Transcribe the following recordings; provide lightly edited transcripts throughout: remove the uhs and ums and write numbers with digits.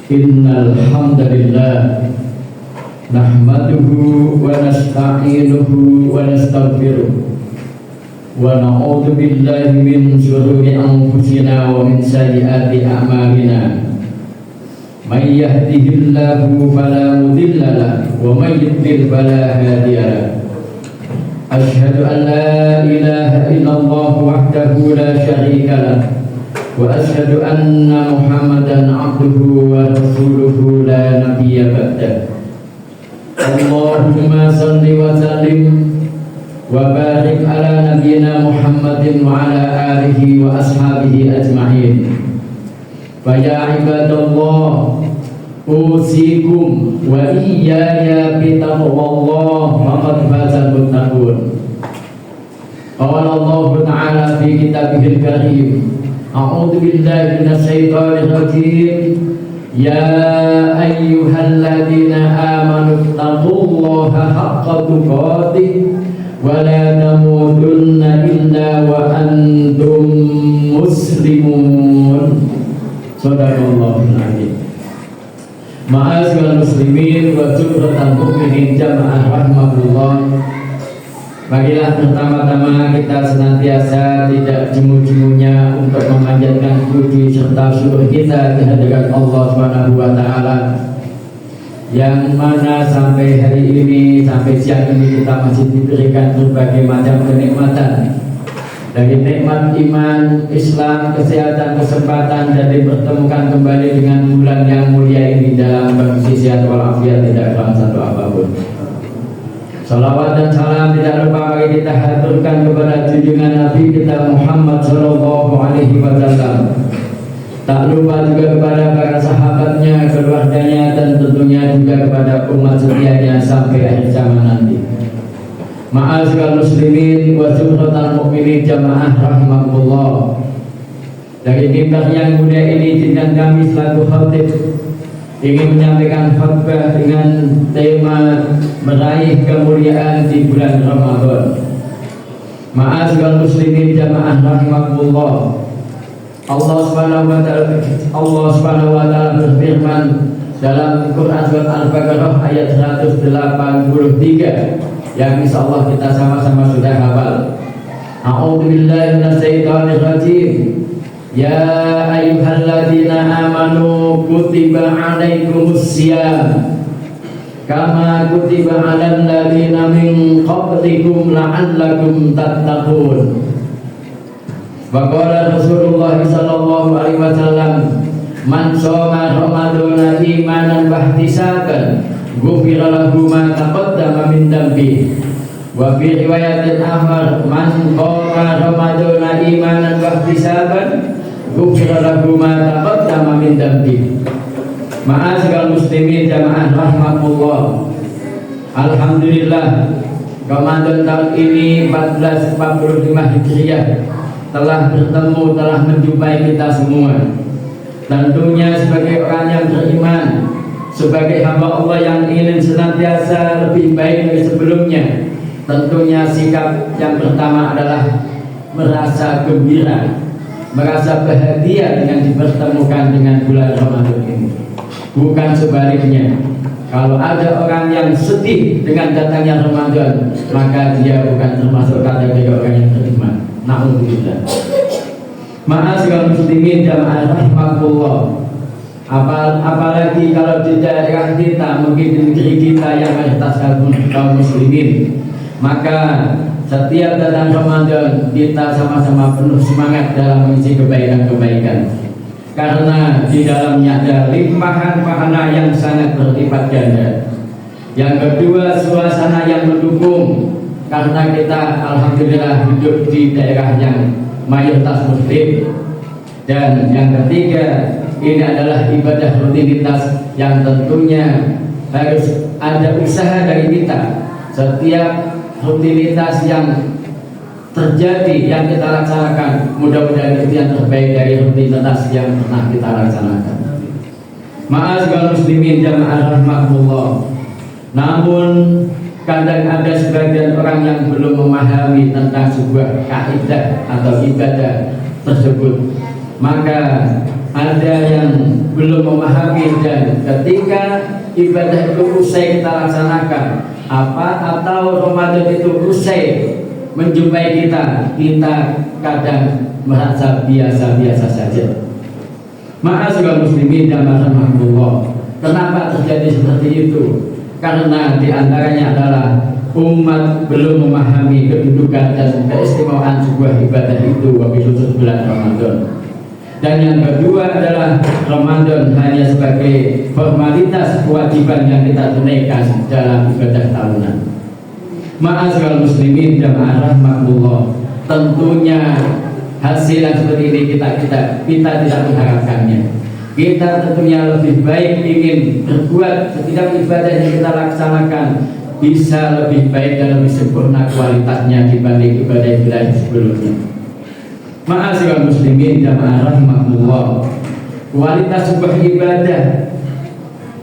Innal hamdalillah nahmaduhu wa nasta'inuhu wa nastaghfiruh wa na'udzu billahi min shururi anfusina wa min sayyiati a'malina. May yahdihillahu fala mudilla lahu wa may yudlil fala hadiya lahu. Asyhadu an la ilaha illallah wahdahu la syarika lahu wa asyhadu anna Muhammadan abduhu wa rasuluhu la nabiyya ba'dah. Allahumma salli wa sallim wa barik ala nabiyyina Muhammadin wa ala alihi wa ashabihi ajma'in. Fa ya ibadallah, usikum wa iyaya bitaqwallah faqad fazal muttaqun. Qala Allah ta'ala fi kitabihil karim, a'udzu billahi minasyaitonir rajim. Ya ayyuhalladzina amanu taqullaha haqqa tuqatih wa la tamutunna illa wa antum muslimun. Shadaqallahul azim. Ma'asyiral muslimin wa jumlatan mukminin jamaah rahmatullah. Marilah pertama-tama kita senantiasa tidak jemu-jemunya untuk memanjatkan puji serta syukur kita kehadirat Allah Subhanahu wa taala, yang mana sampai hari ini, sampai siang ini kita masih diberikan berbagai macam kenikmatan, dari nikmat iman, Islam, kesehatan, kesempatan, dan dipertemukan kembali dengan bulan yang mulia ini dalam kondisi sehat walafiat, tidak dalam satu apapun. Salawat dan salam tidak lupa bagi kita haturkan kepada junjungan Nabi kita Muhammad Sallallahu Alaihi Wasallam. Tak lupa juga kepada para sahabatnya, keluarganya, dan tentunya juga kepada umat setianya sampai akhir zaman nanti. Ma'asyiral muslimin wa jumlatal mukminin jamaah rahimakumullah. Dari mimbar yang mulia ini dengan kami selaku khatib ingin menyampaikan khutbah dengan tema meraih kemuliaan di bulan Ramadan. Ma'asyiral muslimin jamaah rahimakumullah. Allah Subhanahu wa taala berfirman dalam Quran surat Al-Baqarah ayat 183 yang insyaallah kita sama-sama sudah hafal. A'udzu billahi minasyaitonir rajim. Ya ayyuhalladzina amanu kutiba alaikumus syiyam kama kutiba alal ladzina min qablikum la'allakum tattaqun. Wa qala Rasulullah sallallahu alaihi wasallam, man shoma ramadhana imanan wa ihtisaban ghufira lahu ma taqaddama min dhanbi. Wa fi riwayatin akhar, man qama ramadhana imanan wa ihtisaban ghufira lahu ma taqaddama min dhanbi. Ma'asyiral muslimin jamaah rahmatullah. Alhamdulillah, Ramadan tahun ini 1445 Hijriah telah bertemu, telah menjumpai kita semua. Tentunya sebagai orang yang beriman, sebagai hamba Allah yang ingin senantiasa lebih baik dari sebelumnya, tentunya sikap yang pertama adalah merasa gembira, merasa bahagia dengan dipertemukan dengan bulan Ramadan ini. Bukan sebaliknya. Kalau ada orang yang sedih dengan datangnya Ramadan, maka dia bukan termasuk kategori orang yang beriman. Na'udzubillah. Ma'asyiral muslimin jamaah rahimakumullah. Apalagi kalau di daerah kita, mungkin di negeri kita yang mayoritas kaum muslimin, maka setiap datang Ramadan kita sama-sama penuh semangat dalam mengisi kebaikan-kebaikan, karena di dalamnya ada limpahan pahala yang sangat berlipat ganda. Yang kedua, suasana yang mendukung, karena kita alhamdulillah hidup di daerah yang mayoritas muslim. Dan yang ketiga, ini adalah ibadah rutinitas yang tentunya harus ada usaha dari kita. Setiap rutinitas yang terjadi, yang kita laksanakan, mudah-mudahan itu yang terbaik dari rutinitas yang pernah kita laksanakan. Ma'asyiral muslimin jamaah rahmatullah. Namun kadang ada sebagian orang yang belum memahami tentang sebuah kaidah atau ibadah tersebut. Maka ada yang belum memahami, dan ketika ibadah itu usai kita laksanakan atau Ramadan itu usai menjumpai kita kadang merasa biasa-biasa saja. Ma'asyiral muslimin dan rahimakumullah. Kenapa terjadi seperti itu? Karena diantaranya adalah umat belum memahami kedudukan dan keistimewaan sebuah ibadah itu khusus bulan Ramadan. Dan yang kedua adalah Ramadan hanya sebagai formalitas kewajiban yang kita tunaikan dalam ibadah tahunan. Ma'asyiral muslimin dan rahimakumullah. Tentunya hasil yang seperti ini kita tidak mengharapkannya. Kita tentunya lebih baik ingin berbuat setiap ibadah yang kita laksanakan bisa lebih baik dan lebih sempurna kualitasnya dibanding ibadah-ibadah sebelumnya. Ma'asyiral muslimin dan rahimakumullah. Kualitas sebuah ibadah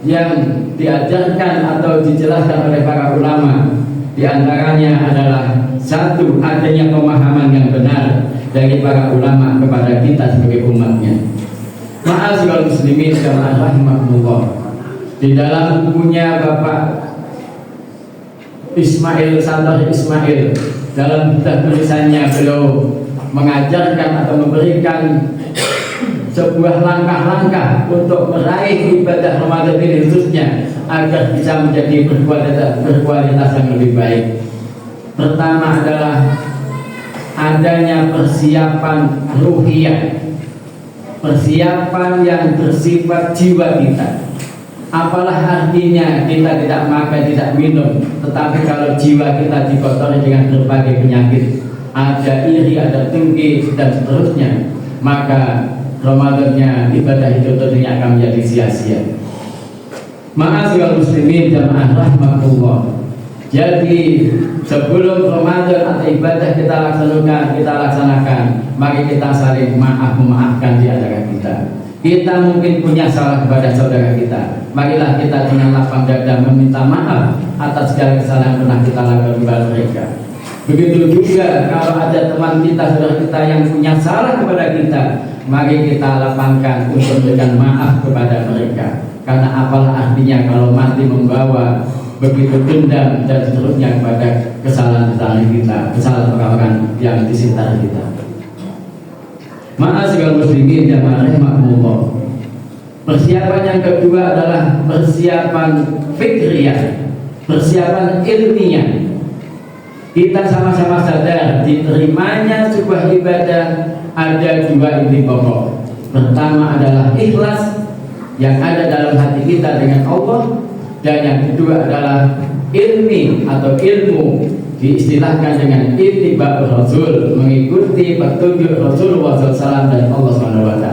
yang diajarkan atau dijelaskan oleh para ulama diantaranya adalah satu, adanya pemahaman yang benar dari para ulama kepada kita sebagai umatnya. Ma'asyiral muslimin dan rahimakumullah. Di dalam bukunya Bapak Ismail Santosh Ismail, dalam tulisannya beliau mengajarkan atau memberikan sebuah langkah-langkah untuk meraih ibadah Ramadan ini khususnya agar bisa menjadi berkualitas yang lebih baik. Pertama adalah adanya persiapan ruhiyah, persiapan yang bersifat jiwa kita. Apalah artinya kita tidak makan, tidak minum, tetapi kalau jiwa kita dikotori dengan berbagai penyakit, ada iri, ada dengki, dan seterusnya, maka Ramadannya ibadah itu tentunya akan menjadi sia-sia. Ma'asyiral muslimin dan rahimakumullah. Jadi sebelum Ramadan atau ibadah kita laksanakan, mari kita saling memaafkan di antara kita. Kita mungkin punya salah kepada saudara kita, marilah kita dengan lapang dada meminta maaf atas segala kesalahan yang pernah kita lakukan kepada mereka. Begitu juga kalau ada teman kita, saudara kita yang punya salah kepada kita, mari kita lapangkan untuk memberikan maaf kepada mereka. Karena apalah artinya kalau mati membawa begitu dendam dan seterusnya kepada kesalahan-kesalahan kita, kesalahan orang-orang yang di sekitar kita. Ma'asyiral muslimin dan rahimakumullah. Persiapan yang kedua adalah persiapan fikriyah, persiapan ilmiah. Kita sama-sama sadar diterimanya sebuah ibadah ada dua inti pokok. Pertama adalah ikhlas yang ada dalam hati kita dengan Allah, dan yang kedua adalah ilmi atau ilmu, diistilahkan dengan ittiba'ur Rasul, mengikuti petunjuk Rasulullah SAW dan Allah SWT.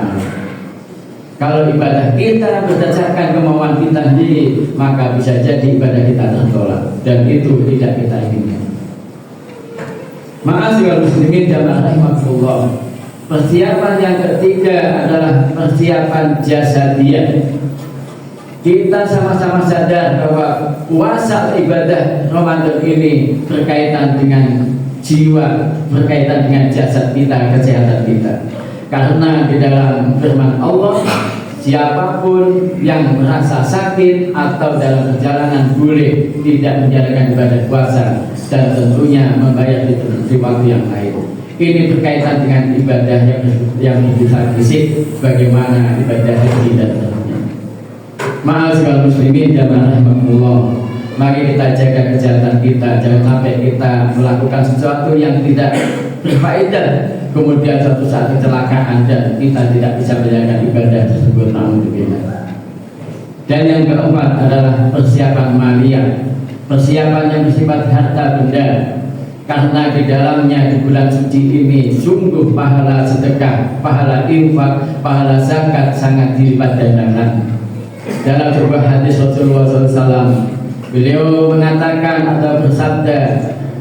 Kalau ibadah kita berdasarkan kemauan kita sendiri, maka bisa jadi ibadah kita tertolak, dan itu tidak kita inginkan. Ma'asyiral muslimin dan rahimakumullah. Persiapan yang ketiga adalah persiapan jasadiyah. Kita sama-sama sadar bahwa puasa ibadah Ramadan ini berkaitan dengan jiwa, berkaitan dengan jasad kita, kesehatan kita. Karena di dalam firman Allah, siapapun yang merasa sakit atau dalam perjalanan boleh tidak menjalankan ibadah puasa, dan tentunya membayar di waktu yang lain. Ini berkaitan dengan ibadah yang bersifat fisik, bagaimana ibadah haji dan seterusnya. Ma'asyiral muslimin dan rahimakumullah. Mari kita jaga kesehatan kita, jangan sampai kita melakukan sesuatu yang tidak berfaedah, kemudian suatu saat kecelakaan dan kita tidak bisa menjalankan ibadah tersebut. Dan yang keempat adalah persiapan maliyah, persiapan yang bersifat harta benda. Karena di dalamnya di bulan suci ini sungguh pahala sedekah, pahala infak, pahala zakat sangat dilipat gandakan. Dalam sebuah hadis Rasulullah SAW, beliau mengatakan atau bersabda,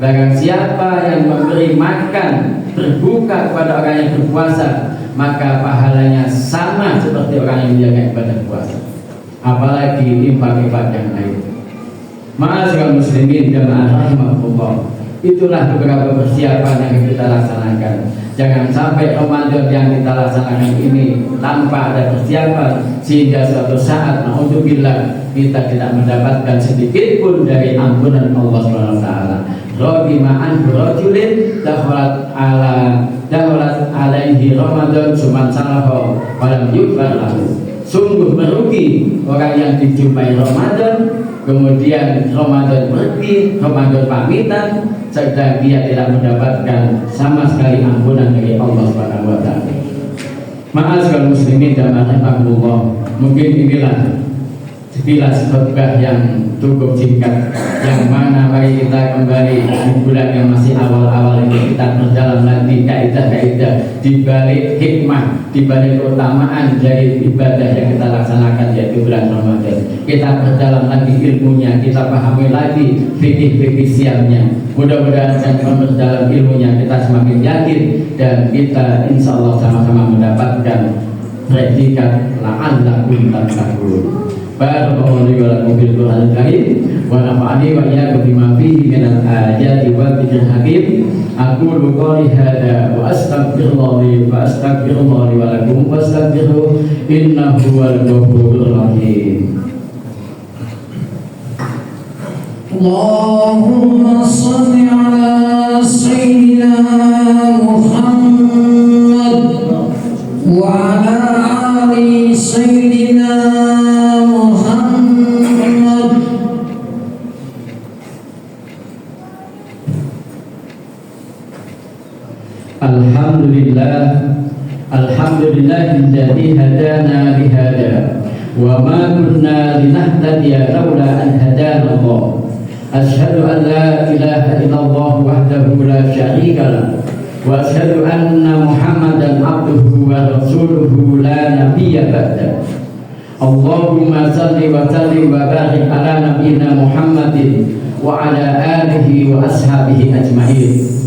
barang siapa yang memberi makan berbuka kepada orang yang berpuasa, maka pahalanya sama seperti orang yang menjaga ibadah puasa, apalagi infak-infak yang lain. Ma'asyiral muslimin dan rahimakumullah. Itulah beberapa persiapan yang kita laksanakan. Jangan sampai Ramadan yang kita laksanakan ini tanpa ada persiapan, sehingga suatu saat naudzubillah kita tidak mendapatkan sedikit pun dari ampunan Allah SWT. Rogima'an rojulin dakhalat alaihi Ramadan suman salaho walam yukbar lahu. Sungguh merugi orang yang dijumpai Ramadan, kemudian Ramadan pergi, Ramadan pamitan, sedang dia tidak mendapatkan sama sekali ampunan dari Allah Subhanahu wa taala. Ma'asyiral muslimin dan rahimakumullah, mungkin inilah sekilas khutbah yang cukup singkat, yang mana mari kita kembali di bulan yang masih awal-awal ini kita berjalan lagi kaidah-kaidah di balik hikmah, di balik keutamaan dari ibadah yang kita laksanakan, yaitu bulan Ramadan. Kita berjalan lagi ilmunya, kita pahami lagi fikih-fikih siamnya. Mudah-mudahan dengan berjalan ilmunya kita semakin yakin dan kita insya Allah sama-sama mendapatkan predikat la'allakum tattaqun. Barakallahu li wa lakum bil Qur'anil Karim wa nafa'ani wa iyyakum bima fihi minal ayati wal dzikril hakim. Aqulu qouli hadza wa astaghfirullah li wa lakum wastaghfiruhu innahu huwal ghafurur rahim. Allahumma shalli ala sayyidina Muhammad wa ala ali sayyidina Alhamdulillahilladzi hadana lihada wa ma kunna linahtadiya laula an hadana Allah. Asyhadu an la ilaha illallah wahdahu la syarika lah wa asyhadu anna Muhammadan abduhu wa rasuluhu la nabiyya ba'da. Allahumma salli wa sallim wa barik ala nabiyyina Muhammadin wa ala alihi wa ashabihi ajma'in.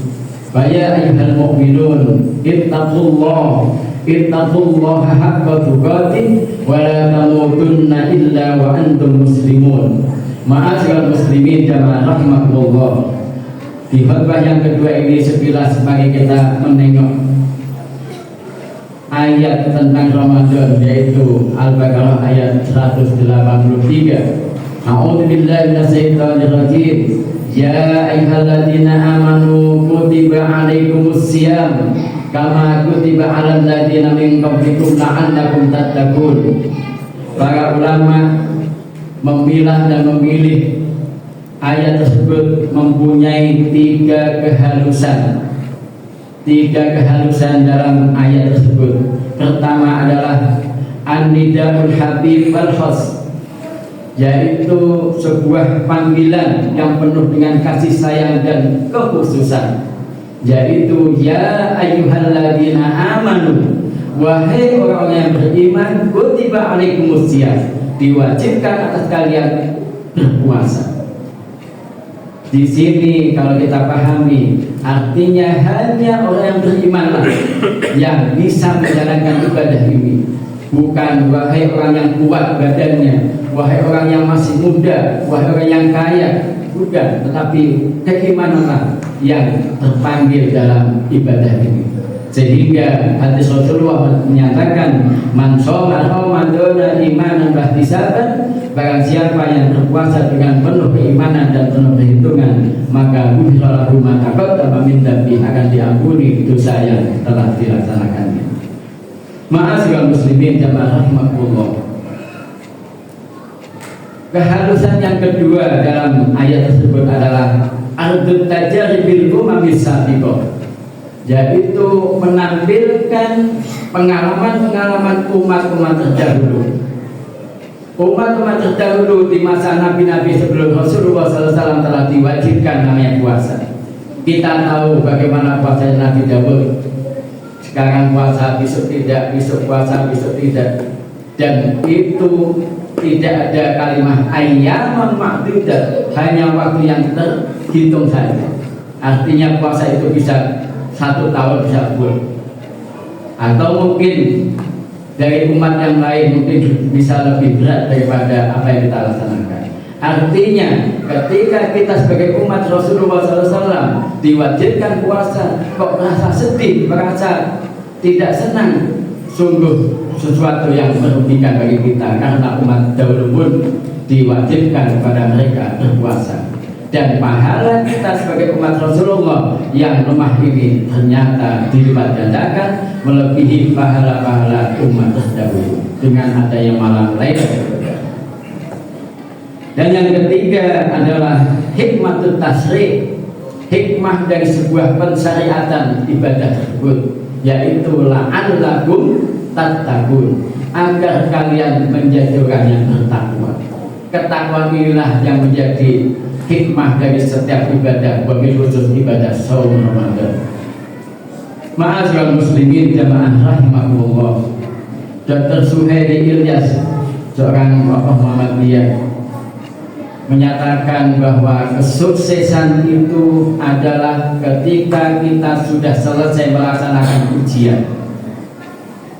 Faya ayyuhal mu'minun ittaqullaha haqqa tuqatih wa la tamutunna illa wa antum muslimun. Ma'asyiral muslimin jamaah rahimakumullah. Di khutbah yang kedua ini sekilas mari kita menengok ayat tentang Ramadan, yaitu Al-Baqarah ayat 183. A'udzubillahi minasyaitonir rajim. Ya ayyuhalladzina amanu kutiba alaikumusiyam kama kutiba alal ladzina min qablikum la'allakum tattaqun. Para ulama memilah dan memilih ayat tersebut mempunyai tiga kehalusan dalam ayat tersebut. Pertama adalah an-nidaul habib wal khas, yaitu sebuah panggilan yang penuh dengan kasih sayang dan kekhususan, yaitu ya ayyuhalladzina amanu, wahai orang yang beriman, kutiba alaikumusiyam, diwajibkan atas kalian berpuasa. Di sini kalau kita pahami, artinya hanya orang yang berimanlah yang bisa menjalankan ibadah ini. Bukan wahai orang yang kuat badannya, wahai orang yang masih muda, wahai orang yang kaya. Bukan, tetapi keimananlah yang terpanggil dalam ibadah ini. Sehingga hadis Rasulullah menyatakan, man shoma ramadana imanan wahtisaban, barang siapa yang berpuasa dengan penuh keimanan dan penuh perhitungan, maka ghufira lahu ma taqaddama min dzambi, akan diampuni dosa yang telah dilaksanakannya. Ma'asyiral muslimin jamaah rahimakumullah. Kehalusan yang kedua dalam ayat tersebut adalah ardut tajribil umamis sabiqah, yaitu menampilkan pengalaman-pengalaman umat-umat terdahulu. Umat-umat terdahulu di masa nabi-nabi sebelum Rasulullah SAW telah diwajibkan namanya puasa. Kita tahu bagaimana puasa Nabi Daud. Sekarang puasa, besok tidak, besok puasa, besok tidak. Dan itu tidak ada kalimat ayyaman ma'dudah, hanya waktu yang terhitung saja. Artinya puasa itu bisa 1 tahun bisa full, atau mungkin dari umat yang lain mungkin bisa lebih berat daripada apa yang kita laksanakan. Artinya ketika kita sebagai umat Rasulullah SAW diwajibkan puasa, kok merasa sedih, merasa tidak senang, sungguh sesuatu yang merugikan bagi kita, karena umat dahulu pun diwajibkan kepada mereka berpuasa. Dan pahala kita sebagai umat Rasulullah yang lemah ini ternyata dilipat gandakan melebihi pahala-pahala umat terdahulu dengan adanya malam Lailatul Qadar. Dan yang ketiga adalah hikmatul tasri', hikmah dari sebuah pensyariatan ibadah tersebut, yaitu la'allakum tattaqun, agar kalian menjadi orang yang bertakwa. Ketakwaan inilah yang menjadi hikmah dari setiap ibadah, wabil khusus ibadah saum Ramadan. Ma'asyiral muslimin jamaah rahimakumullah. Dr. Suhairi Ilyas, seorang tokoh Muhammadiyah, menyatakan bahwa kesuksesan itu adalah ketika kita sudah selesai melaksanakan ujian.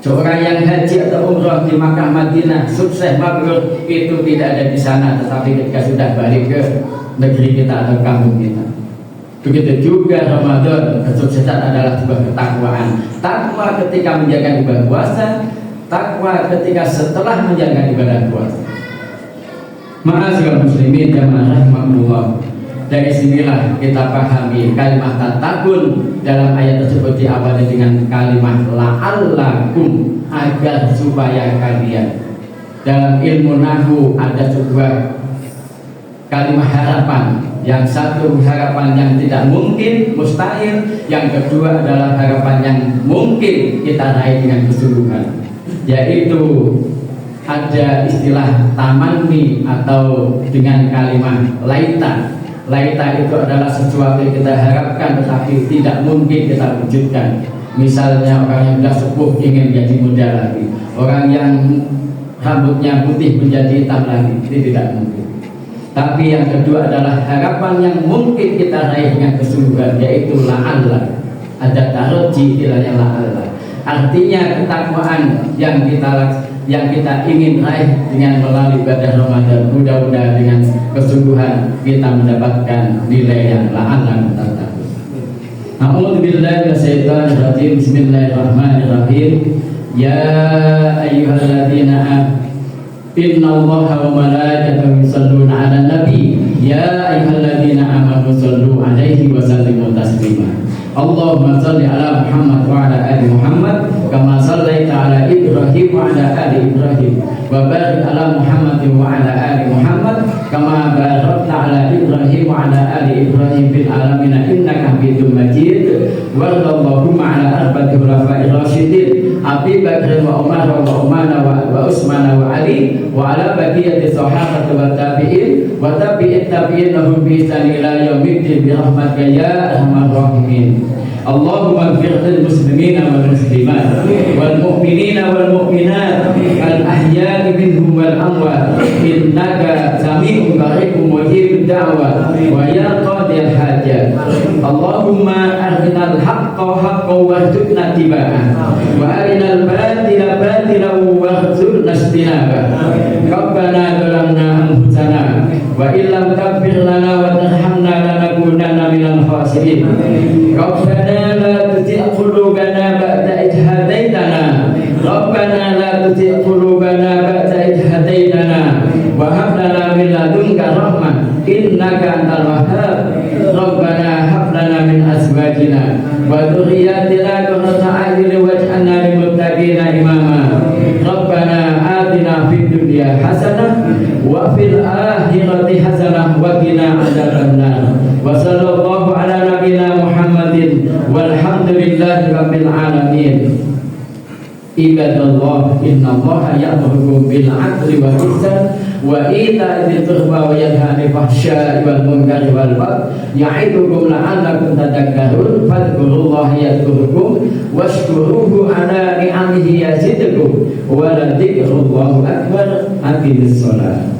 Seorang yang haji atau umrah di Makkah Madinah sukses mabrur itu tidak ada di sana, tetapi ketika sudah balik ke negeri kita atau kampung kita. Begitu juga Ramadan, kesuksesan adalah sebuah ketakwaan. Takwa ketika menjalankan ibadah puasa, takwa ketika setelah menjalankan ibadah puasa. Ma'asyiral muslimin jamaah rahimakumullah. Dari sinilah kita pahami kalimat tattaqun dalam ayat tersebut diawali dengan kalimat la'allakum, agar supaya kalian. Dalam ilmu nahwu ada sebuah kalimat harapan. Yang satu harapan yang tidak mungkin, mustahil. Yang kedua adalah harapan yang mungkin kita raih dengan kesungguhan, yaitu ada istilah tamanni atau dengan kalimat laita. Laita itu adalah sesuatu yang kita harapkan tetapi tidak mungkin kita wujudkan. Misalnya orang yang sudah sepuh ingin menjadi muda lagi, orang yang rambutnya putih menjadi hitam lagi, itu tidak mungkin. Tapi yang kedua adalah harapan yang mungkin kita raih dengan kesungguhan, yaitu la'alla. Ada taroji istilahnya la'alla. Artinya ketakwaan yang kita ingin raih dengan melalui ibadah Ramadan, mudah-mudahan dengan kesungguhan kita mendapatkan nilai yang la'alla tattaqun. A'udzubillahi minasyaitonir rajim. Bismillahirrahmanirrahim. Ya ayyuhalladzina amanu innallaha wa malaikatahu yusholluna 'alan nabi ya ayyuhalladzina amanu shollu 'alaihi wa sallimu taslima. Allahumma shalli ala Muhammad wa ala ali Muhammad kama shallaita ala Ibrahim wa ala ali Ibrahim wa barik ala Muhammad wa ala ali Muhammad kama barakta ala Ibrahim wa ala ali Ibrahim fil alamin innaka Hamidum Majid. Warḍallahumma ala arba'ati khulafa'ir rasyidin Abi Bakr wa Umar wa Uthman wa Utsman wa Ali wa ala baqiyati sahabati wa tabi'in wa tabi'it tabi'in lahum bi ihsan ila yaumiddin bi rahmatika ya arhamar rahimin. Allahumma ighfir lil muslimina wal muslimat wal mu'minina wal mu'minat al ahya'i minhum wal amwat innaka sami'un qaribun mujibud da'wat wa ya qadiyal hajat. Allahumma arinal haqqa haqqan warzuqna ittiba'ah wa arinal batila batilan warzuqna ijtinabah. Rabbana zalamna anfusana wa illam taghfir lana wa tarhamna lanakunanna minal khasirin. Rabbana la tuzigh qulubana ba'da idh hadaitana. Rabbana la tuzigh qulubana ba'da idh hadaitana wa hab lana min ladunka rahmah innaka antal wahhab. Rabbana hab lana min azwajina wa dhurriyyatina qurrata a'yun waj'alna lil muttaqina imama. Rabbana atina fid dunya hasanah wa fil akhirati hasanah wa qina adzabannar. Wa sallallahu ala nabiyyina Muhammadin walhamdulillahi rabbil alamin. Ibadallah innallaha ya'murukum bil 'adli wal ihsan wa ita'i dzil qurba wa yanha 'anil fahsya'i wal munkari wal baghi ya'idukum la'allakum tadhakkarun. Fadhkurullaha yadhkurukum washkuruhu 'ala ni'amihi yazidkum wa la dzikrullahi akbar. Aqimis shalah.